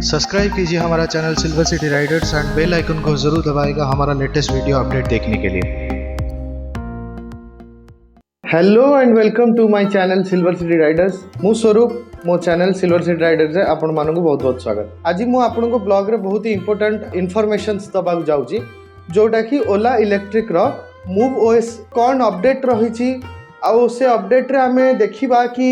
Subscribe कीजिए हमारा channel Silver City Riders and bell icon को जरूर दबाएगा हमारा लेटेस्ट वीडियो अपडेट देखने के लिए। Hello and welcome to my channel Silver City Riders. मु स्वरूप मो चैनल सिल्वर सिटी राइडर्स है आपण मानक बहुत बहुत स्वागत। आज मु आपण को ब्लॉग रे बहुत ही इंपोर्टेंट इनफॉरमेशंस दबाक जाउची जोटा कि ओला इलेक्ट्रिक रो मूव ओएस कौन अपडेट रही आउ से अपडेट रे आमे देखिबा कि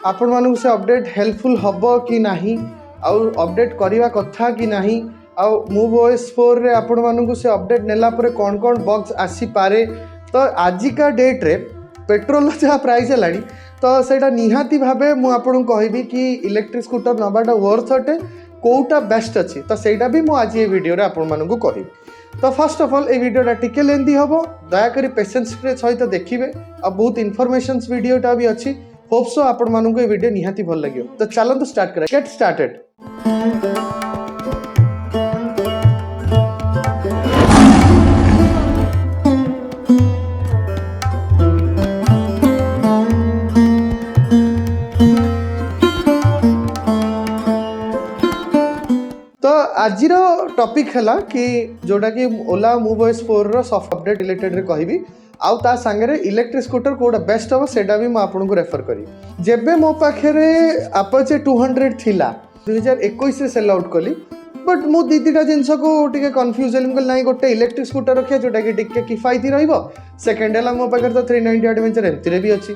आपण मानक से अपडेट हेल्पफुल हबो कि नाही आउ अपडेट करवा कथा कि नाही आउ मूव ओएस 4 रे आपण मानक से अपडेट नेला परे कौन कौन बग्स आसी पारे। तो आजिका डेट रे पेट्रोल जहाँ प्राइस है तो सेटा निहाती भावे मु आपन कहबी कि इलेक्ट्रिक स्कूटर नबाटा वर्थ अटे कोटा बेस्ट अच्छी तो सेटा भी मु आज ये वीडियो रे आपन मानकु कहबी। तो फर्स्ट ऑफ ऑल ये वीडियोटा टिके लेंदी हबो दयाकरी पेशेंस सहित देखिए आ बहुत इनफॉरमेशंस वीडियोटा भी अच्छी होप सो आपन मानकु ये वीडियो निहाती भल लगियो। तो चलंतु स्टार्ट करा गेट स्टार्टेड। आज टॉपिक है कि जोटा कि ओला मूव ओएस 4 रो सॉफ्ट अपडेट रिलेटेड रे कहबी आउ ता संगे इलेक्ट्रिक स्कूटर कोडा बेस्ट हो सेटा भी मैं आपन को रेफर करी। जेबे मो पाखे अपाचे 200 थिला 2021 रे सेल आउट कली बट मु दीटा जिनस को टिके कंफ्यूज हेली ना गोटे इलेक्ट्रिक स्कूटर रखिया जोटा कि टिके किफायती रहइबो। सेकंड है मो पाखे तो 390 एडवेंचर एमती भी अच्छी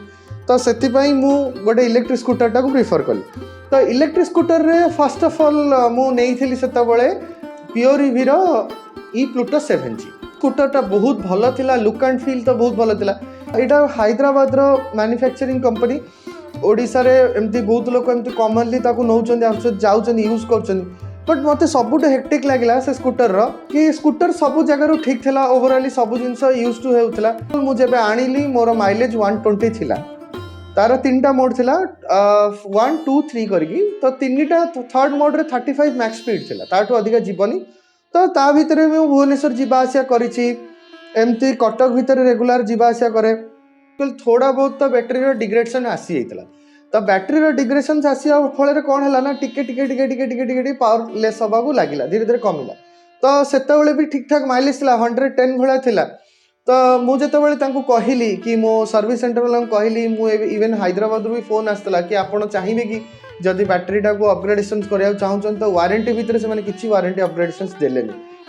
तो से मु गोटे इलेक्ट्रिक स्कूटर टाक प्रिफर कली। तो इलेक्ट्रिक स्कूटर रे फर्स्ट ऑफ ऑल मु नहीं से प्योर ईवी ई प्लूटो 7G स्कूटरटा बहुत भल थिला लुक एंड फील तो बहुत भल थिला। यहाँ हैदराबाद रो मैन्युफैक्चरिंग कंपनी ओडिशा रे एमती बहुत लोग एमती कॉमनली ताकू नौचंदी जाउचंदी यूज करचंदी बट मते सबुठ हेक्टिक लागला से स्कूटर रो कि स्कूटर सब जगह रो ठीक थिला ओवरऑली सब जिंस यूज टू हेउथला। मु जेबे आनिली मोर माइलेज 120 थिला तार 3टा मोड थिला 1 2 3 करकी तो 3टा थर्ड मोड रे 35 मैक्स स्पीड थिला ताठू अधिक जीवनी। तो ता भितर में भुवनेश्वर जीवा आसिया करिछि एमती कटक भितर रेगुलर जीवा आसिया करे थोड़ा बहुत तो बैटरी रो डिग्रेडेशन आसी जाइतला। तो बैटरी रो डिग्रेडेशन आसिया फल रे कोन हला ना टिके टिके टिके टिके टिके टिके पावर लेस हबाकू लागिला धीरे धीरे कमिला। तो सेतेबेले भी ठीक ठाक माइलेज थिला 110 भला थिला। तो मुझे कहली कि मो सर्विस सेंटर वाला कहली मु इवन हैदराबाद भी फोन आसला कि आपड़ चाहिए कि जदि बैटेरीटा को अपग्रेडेशन करा चाहूँ तो वारंटी भितर से किसी वारंटी अपग्रेडेशन देले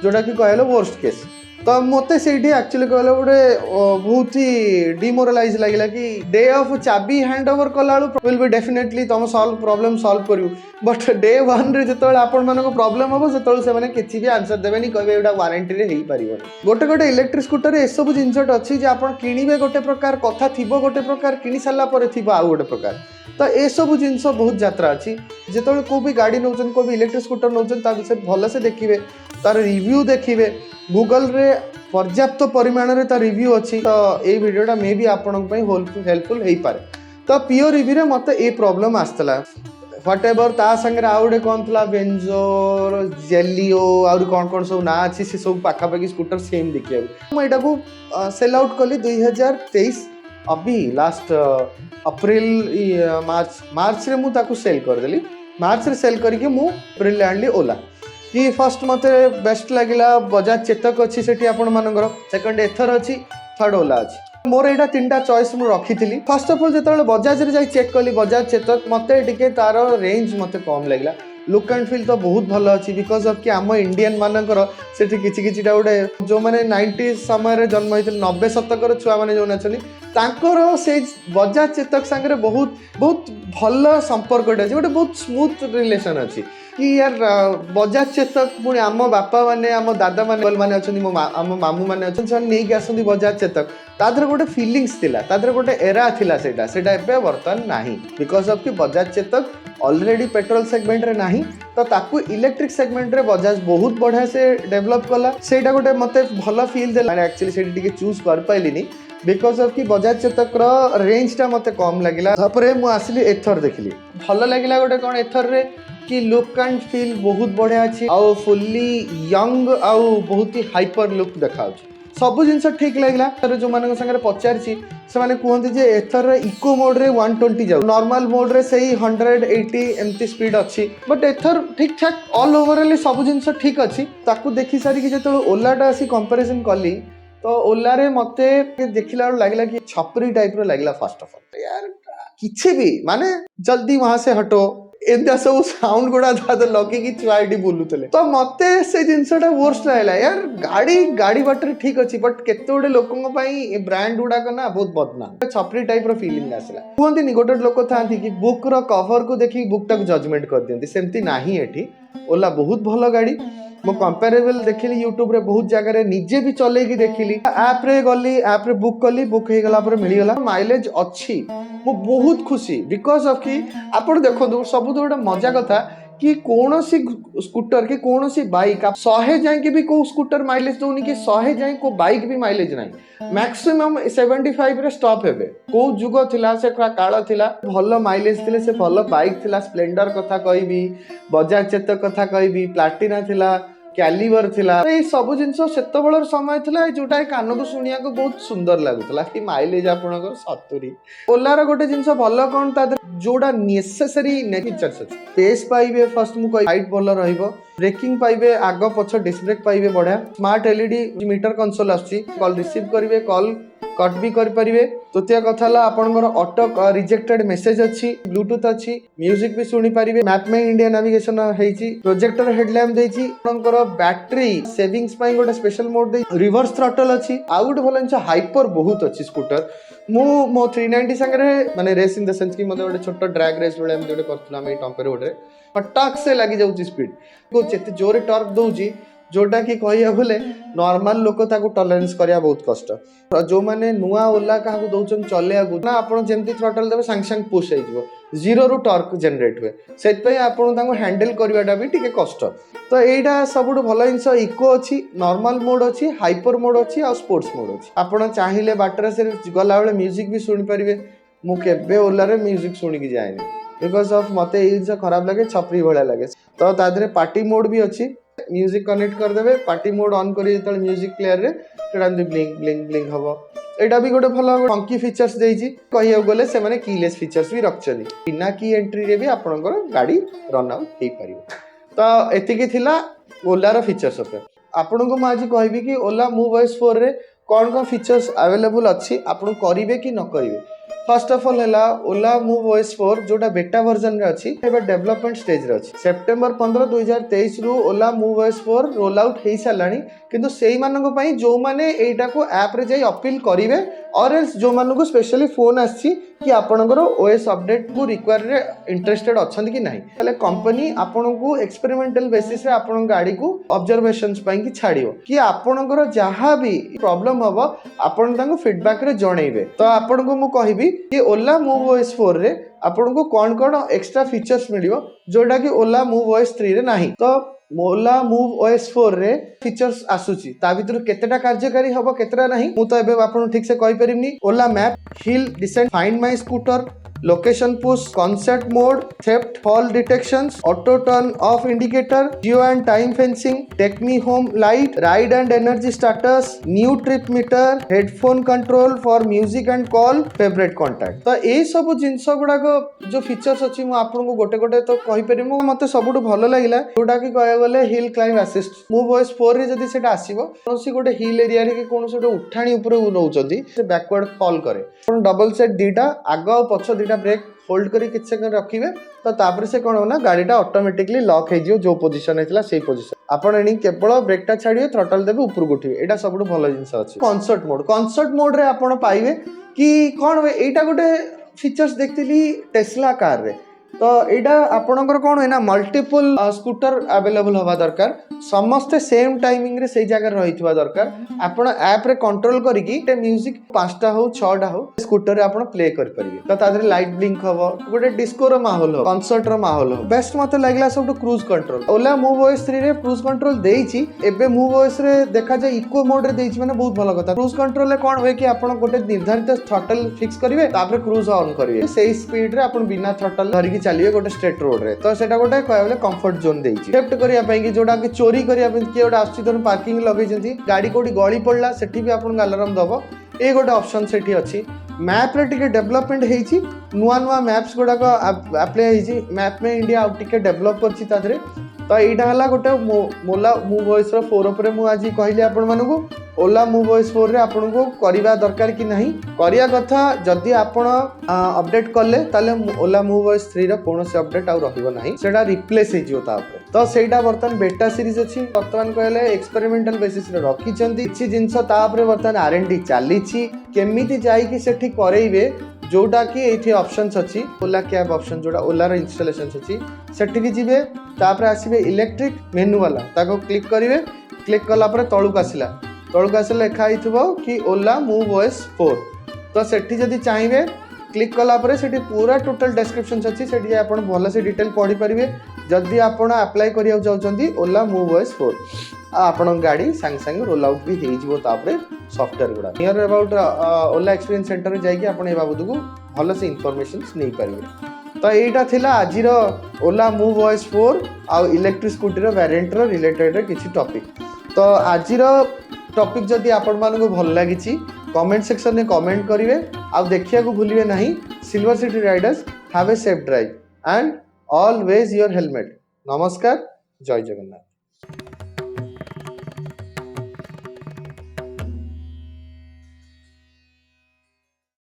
जोटा कि कहल वर्स्ट केस। तो मत से एक्चुअली कहल गोटे बहुत ही डिमोरालाइज लगे कि डे ऑफ चाबी हैंड ओवर कला विल बी डेफिनेटली तुम प्रॉब्लम सॉल्व करू बट डे वन रे जो आपण मानक प्रॉब्लम हम से किसी भी आंसर देवेनि कहे यहाँ वारंटी रे हो पार गोटे गोटे इलेक्ट्रिक स्कूटर ये सब जिनस अच्छी आप किणवे गोटे प्रकार कथा थी गोटे प्रकार किणी सारापर थी आउ गोटे प्रकार। तो ये सब जिनस बहुत यात्रा अच्छी जो को भी गाड़ी नौ को भी इलेक्ट्रिक स्कूटर नौ विषय भलसे देखिए तार रिव्यू देखिए गूगल रे पर्याप्त परिमाण रे तार रिव्यू अच्छी। तो ये वीडियोटा मे भी आपण हेल्पफुल हो पारे। तो प्योर रिव्यू रे मत ये प्रॉब्लम आसला व्हाट एवर ता संगे आउ गए कौन था बेंजोर जेलियो आउर कौन कौन सब ना अच्छी से सब पाखापाखि स्कूटर सेम देखिए मुझा को सेल आउट कली 2023 अभी लास्ट अप्रैल मार्च रे मुझे सेल करदेली। मार्च रे सेल करके मु अप्रैल आनली ओला कि फर्स्ट मते बेस्ट लगिला बजाज चेतक अच्छी से आपण मानकर सेकंड एथर अच्छी थर्ड ओला अच्छी मोर यहाँ 3टा चॉइस मुझे रखी थी। फर्स्ट ऑफ ऑल जो बजाज रे जाई चेक कली बजाज चेतक मते टिके तार रेंज मते कम लगिला लुक एंड फील तो बहुत भल अच्छी बिकज ऑफ कि आम इंडियन मानकर से किछिटा गोटे जो मैंने 90 समय जन्म होते 90 शतकर छुआ मैंने जो अच्छा से बजाज चेतक सांगे बहुत बहुत भल संपर्क गोटे बहुत स्मूथ रिलेशन अच्छी कि यार बजाज चेतक पुणी आम बापा मैंने आम दादा मैंने अच्छा आम मामू मैंने अच्छा नहीं आसती बजाज चेतक तादर गोटे फिलिंग्स थिला तादर गोटे एरा थिला सेटा एबे बर्तमान नाही बिकॉज ऑफ कि Bajaj Chetak already petrol segment रे नाही तो ताकू इलेक्ट्रिक सेगमेंट रे बजाज बहुत बढ़िया से डेवलप कला सेटा गोटे मते भल फील देला एक्चुअली सेठी टिके चूज कर पाइलिनी बिकॉज ऑफ कि बजाज चेतक रेंजटा मते कम लगिला। तापरे मु आसली एथर देखली भल लगिला गोटे कौन एथर रे कि लुक एंड फील बहुत बढ़िया अच्छी आउ फुल्ली यंग आउ बहुत ही हाइपर लुक देखा सब जिनस ठीक लगला जो मान सागर पचारि से कहते जे एथर इको मोड रे 120 जाऊ नॉर्मल मोड रे सही 180 एमती स्पीड अच्छी बट एथर ठीक ठाक ऑल ओवरऑल सब जिनस ठीक अच्छी ताकू देखी सारी जो ओलाटा आसी कंपैरिजन कली तो ओला रे मते देखिला लगला कि छपरी टाइप रो लगला फर्स्ट ऑफ ऑल यार किछि भी माने जल्दी वहां से हटो एंदा सब साउंड गुड़ा दादा लगे कि छुआटी बोलुतले तो मते से जिनसटा वर्स्ट लागला यार गाड़ी बाटर ठीक अछि बट केते गोटे लोकन पई ब्रांड गुडा को ना बहुत बदनाम छपरी टाइप रो फीलिंग आसला कहंती नि गोटे लोक थांती कि बुक रो कवर को देखि बुक टाक जजमेंट कर दियंती सेमती नाही एठी ओला बहुत भलो गाड़ी मो कंपेरेबल देखिली यूट्यूब रे बहुत जगह निजे भी चलेगी देखिली ऐप रे गली ऐप रे बुक कली बुक हो गला पर मिल गला माइलेज अच्छी मो बहुत खुशी बिकॉज ऑफ कि आपण देखो सब गोटे मजा कथा कि कौन सी स्कूटर कि कौन सी बाइक आप 100 जाए भी को स्कूटर माइलेज दौनी कि 100 जाए को बाइक भी माइलेज नहीं मैक्सिमम 75 रे स्टॉप हेबे को जुग थिला से काल थिला भल माइलेज थिले से भल बाइक थिला स्प्लेंडर कथा कहबी बजाज चेतक कथा कहबी प्लाटिना थिला कैलिबर थिला ये सब जिनस सेत बड़ समय थिला जोटा कान को शुणिया को बहुत सुंदर लगुला कि माइलेज आपनकर 70 ओलार गोटे जिनस भल कौन ता जोड़ा नेसेसरी फीचर्स अछि स्पेस पाइबे फर्स्ट मु कहि हाइट भल रहइबो ब्रेकिंग पाइबे आग पछ डिस्क ब्रेक पाइबे बढ़िया स्मार्ट एलईडी मीटर कंसोल आछि कॉल रिसीव करिवे कॉल कट भी कर परिवे तृतीय कथा ला आपनकर ऑटो रिजेक्टेड मेसेज अछि ब्लूटूथ अछि म्यूजिक भी सुनी परिवे मैप में इंडिया नेविगेशन हेछि प्रोजेक्टर हेडलैम्प देछि आपनकर बैटरी सेविंग्स पई गोटे स्पेशल मोड दे रिवर्स थ्रॉटल अछि आ गोटे भल हाइपर बहुत अछि स्कूटर मो 390 संगे माने रेस इन द सेंस कि मते गोटे छोट ड्रैग रेस बेले हम जोटे करथला हम टम्पर रोड रे फटाक से लागि जाउची स्पीड को जेते जोरे टॉर्क दउची जोटा कि कहिया बोले नॉर्मल लोक ताको टॉलरेंस करिया बहुत कष्ट जो माने नुआ ओला का दउचन चले आगु ना आपण जेंती थ्रॉटल देबे सांग सांग पुश हो जिवो जीरो रु टॉर्क जनरेट हुए सेत पई आपण ताको हैंडल करवाटा भी टिके कष्ट तो एटा सबुठ भल जिनस इको अच्छी नॉर्मल मोड अच्छी हाइपर मोड अच्छी और स्पोर्ट्स मोड अच्छी आपण चाहिए बाटर से गला बेले म्यूजिक भी सुनी पारिबे मु केबे ओला रे म्यूजिक सुनी की जाएनी बिकॉज ऑफ मते ए जिनस खराब लगे छपरी भला लगे तो तादरे पार्टी मोड भी अच्छी म्यूजिक कनेक्ट कर देबे पार्टी मोड ऑन करी जतल म्यूजिक प्लेयर रे सेडा ब्लिंग ब्लिंग ब्लिंग हबो एटा भी गोटे भल फंकी फीचर्स देइची कहियो गले से माने कीलेस फीचर्स भी रखचनी बिना की एंट्री रे भी आपनकर गाड़ी रन आउट हे परिबो तो एतिकी थिला ओला रो फीचर्स पे आपन को आज कहबी कि ओला मूव वॉइस 4 रे कौन कौन फीचर्स अवेलेबल अच्छी आपन करिवे कि न करिवे फर्स्ट ऑफ ऑल है ओला मूव वॉइस 4 जोटा बेटा वर्जन रे अच्छी एबे डेवलपमेंट स्टेज रे अच्छी सेप्टेम्बर 15 2023 रु ओला मूव वॉइस 4 रोल आउट हेई सालानी किंतु सेई मानको पई जो माने एटा को ऐप रे जाई अपील करिवे और एल्स जो मानको स्पेशली फोन आछि कि आपनकर ओएस अपडेट को रिक्वायर रे इंटरेस्टेड अछंती कि नाही तले कंपनी आपनको एक्सपेरिमेंटल बेसिस रे आपन गाड़ी को ऑब्जर्वेशंस पई कि छाडियो कि आपनकर जहा भी प्रॉब्लम हबो आपन ताको फीडबैक रे जणैबे तो आपनको मु कहिबी कि ओला मूव वॉइस 4 रे आपनको कौन एक्स्ट्रा फीचर्स मिलियो जोटा कि ओला मूव वॉइस 3 रे नाही तो ओला मूव ओएस 4 रे फीचर्स आसुची ता भितर केतेटा कार्यकारी हबो केतेटा नाही मु तो एबे आपन ठीक से कहि परिमनी Ola map hill descent find my scooter location push concept mode theft fall detections auto turn off indicator geo and time fencing take me home light ride and energy status new trip meter headphone control for music and call favourite contact तो ए सब जिंस गुडा जो features अछि मु आपन को गोटे गोटे तो कहि परिमु मते सबुठ भलो लागिला जोटा कि कहया गले hill climb assist move voice 4 रे जदी सेटा आसीबो कोनसी गोटे हिल एरिया रे कि कोनसी गोटे उठाणी ऊपर नउचंती से बैकवर्ड फॉल करे अपन डबल सेट दीटा आग और पछ दीटा ब्रेक होल्ड करी किछ सेकंड रखिबे तो तापर से कोन होना गाड़ीटा ऑटोमेटिकली लॉक हे जियो जो पोजीशन हेतला सेही पोजीशन आपण एनी केवल ब्रेकटा छाडियो थ्रॉटल देबे ऊपर उठिबे एटा सबुठ भलो जिंस अछि कंसर्ट मोड रे आपण पाइबे कि कोन होय एटा गोटे फीचर्स देखतिली टेस्ला कार रे तो एटा आपणकर कौन है ना मल्टीपल स्कूटर अवेलेबल हवा दरकार समस्ते सेम टाइमिंग रे सही जगह रहितबा दरकार आपण ऐप रे कंट्रोल करिकी ते म्यूजिक 5टा हो 6टा हो स्कूटर रे आपण प्ले कर परिबे तो तादरे लाइट ब्लिंक हबो गोटे डिस्को रो माहौल हो कंसर्ट रो माहौल हो बेस्ट मते लागला सब क्रूज कंट्रोल ओला मूव वॉइस 3 रे क्रूज कंट्रोल देइची एबे मूव वॉइस रे देखा जाय इको मोड रे देइची माने बहुत भलो कथा क्रूज कंट्रोल रे कोन होय कि आपण गोटे निर्धारित थ्रॉटल फिक्स करिवे तापर क्रूज ऑन करिवे सेही स्पीड रे आपण बिना थ्रॉटल धरिकी गाड़ी चलिए गोटे स्ट्रेट रोड रे तो सेटा गोटे कहले कंफर्ट जोन देछि सेफ्ट करिया पई कि जोटा कि चोरी करिया पई कि गोटे आछि तो पार्किंग लगै जंती गाड़ी कोडी गली पड़ला सेठी भी आपन अलार्म दबो ए गोटे ऑप्शन सेठी अछि मैप रे टिके डेवलपमेंट हेछि नुआ नुआ मैप्स गुडा को अप्लाई हेछि मैप में इंडिया आउ टिके डेवलप करछि तादरे तो एटा हला गोटे ओला मूव वॉइस रो 4 ऊपर मु आज कहली आपण मानकू ओला मूव वॉइस 4 रे आपण को करबा दरकार कि नहीं करिया कथा जदी आपण अपडेट करले ताले ओला मूव वॉइस 3 रो कोनोसी अपडेट आउ रहइबो नहीं सेटा रिप्लेस हे जियो ता ऊपर तो सेटा वर्तमान बेटा सीरीज अछि वर्तमान कहले एक्सपेरिमेंटल बेसिस रे रखि चंदी किछि जिंस ता ऊपर वर्तमान आरएनडी चाली छी केमिति जाई कि सेठी करैबे जोटा कि एठी ऑप्शंस अछि ओला कैब ऑप्शन जोटा ओला रो इंस्टॉलेशंस अछि सेठी की जिवे तापर आसीबे इलेक्ट्रिक मेनू वाला ताको क्लिक करिवे क्लिक कला पर तळुक आसिला लिखा आइथिबो कि ओला मूव वॉइस 4 तो सेठी जदी चाहिबे क्लिक कला पर सेठी पूरा टोटल डिस्क्रिप्शन अछि सेठी आपण भलो से डिटेल पढी परिबे जदी आपण अप्लाई करिया जाउचंदी ओला मूव वॉइस 4 आपण गाड़ी संग संग रोल आउट भी हे जिवो तापरे सॉफ्टवेयर गुडा hear about Ola experience centre रे जाई कि आपण ए बाबू को भलो से इंफॉर्मेशंस नै परिबे तो एटा थिला आजिरो ओला मूव वॉइस 4 आ इलेक्ट्रिक स्कूटी रो वेरिएंट रो रिलेटेड रे किछि टॉपिक तो आजिरो टॉपिक जदी आपण मान को भल लागिछि कमेंट सेक्शन में कमेंट करिवे आ देखिया को भूलिवे नहीं silver City Riders have a safe drive and always your helmet नमस्कार जय जगन्नाथ।